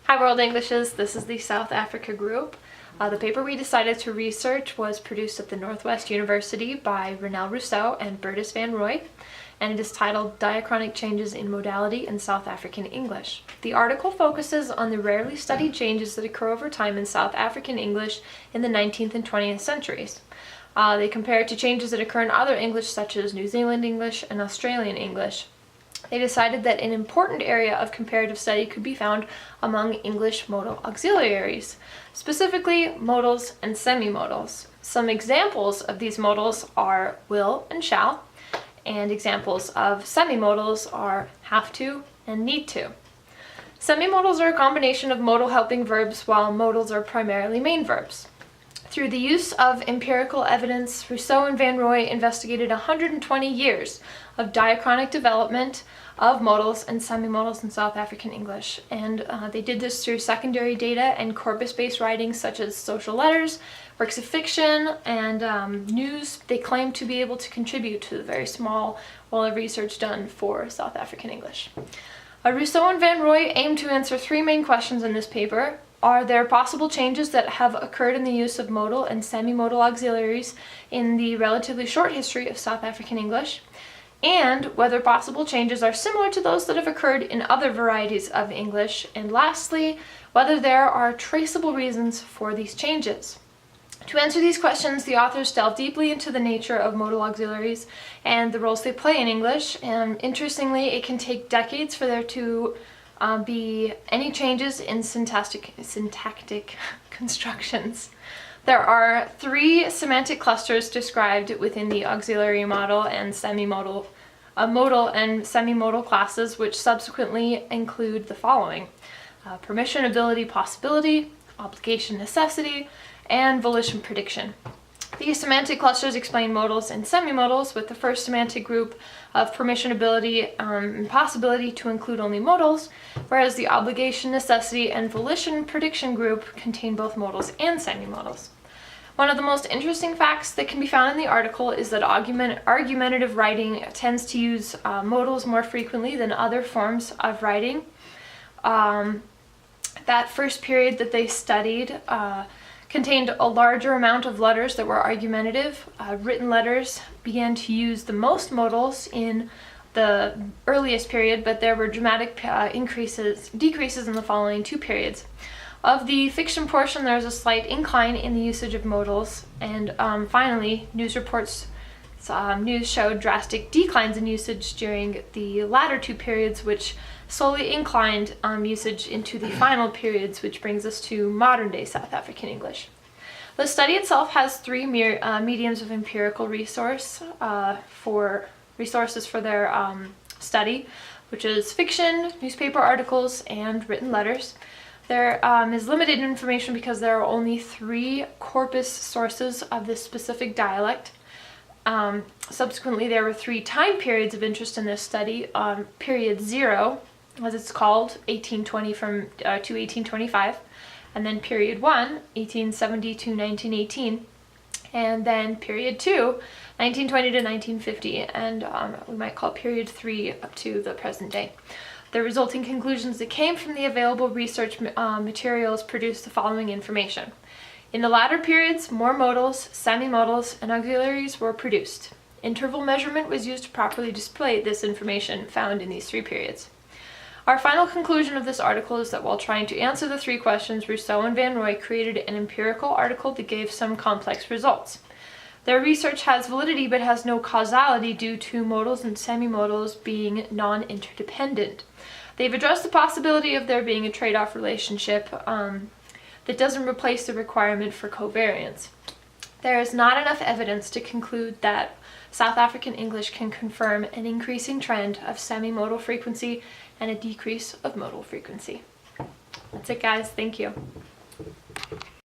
Hi World Englishes, this is the South Africa group. The paper we decided to research was produced at the Northwest University by Ronel Roussow and Bertus van Rooy, and it is titled Diachronic Changes in Modality in South African English. The article focuses on the rarely studied changes that occur over time in South African English in the 19th and 20th centuries. They compare it to changes that occur in other English such as New Zealand English and Australian English. They decided that an important area of comparative study could be found among English modal auxiliaries, specifically modals and semi-modals. Some examples of these modals are will and shall, and examples of semi-modals are have to and need to. Semi-modals are a combination of modal helping verbs, while modals are primarily main verbs. Through the use of empirical evidence, Roussow and van Rooy investigated 120 years of diachronic development of modals and semi-modals in South African English. And they did this through secondary data and corpus-based writings such as social letters, works of fiction, and news. They claim to be able to contribute to the very small well of research done for South African English. Roussow and van Rooy aim to answer three main questions in this paper. Are there possible changes that have occurred in the use of modal and semi-modal auxiliaries in the relatively short history of South African English? And whether possible changes are similar to those that have occurred in other varieties of English? And lastly, whether there are traceable reasons for these changes. To answer these questions, the authors delve deeply into the nature of modal auxiliaries and the roles they play in English. And interestingly, it can take decades for there to be any changes in syntactic constructions. There are three semantic clusters described within the auxiliary modal and semi-modal, modal and semi-modal classes, which subsequently include the following: permission, ability, possibility, obligation, necessity, and volition, prediction. These semantic clusters explain modals and semi-modals, with the first semantic group of permission, ability, and possibility to include only modals, whereas the obligation, necessity, and volition, prediction group contain both modals and semi-modals. One of the most interesting facts that can be found in the article is that argumentative writing tends to use modals more frequently than other forms of writing. That first period that they studied contained a larger amount of letters that were argumentative. Written letters began to use the most modals in the earliest period, but there were dramatic decreases in the following two periods. Of the fiction portion, there's a slight incline in the usage of modals, and finally, news showed drastic declines in usage during the latter two periods, which slowly inclined usage into the final periods, which brings us to modern-day South African English. The study itself has three mediums of empirical resources for their study, which is fiction, newspaper articles, and written letters. There is limited information because there are only three corpus sources of this specific dialect. Subsequently, there were three time periods of interest in this study. Period 0, as it's called, 1820 to 1825, and then period 1, 1870 to 1918, and then period 2, 1920 to 1950, and we might call period 3 up to the present day. The resulting conclusions that came from the available research materials produced the following information. In the latter periods, more modals, semi-modals, and auxiliaries were produced. Interval measurement was used to properly display this information found in these three periods. Our final conclusion of this article is that while trying to answer the three questions, Roussow and van Rooy created an empirical article that gave some complex results. Their research has validity but has no causality due to modals and semi-modals being non-interdependent. They've addressed the possibility of there being a trade-off relationship that doesn't replace the requirement for covariance. There is not enough evidence to conclude that South African English can confirm an increasing trend of semi-modal frequency and a decrease of modal frequency. That's it, guys. Thank you.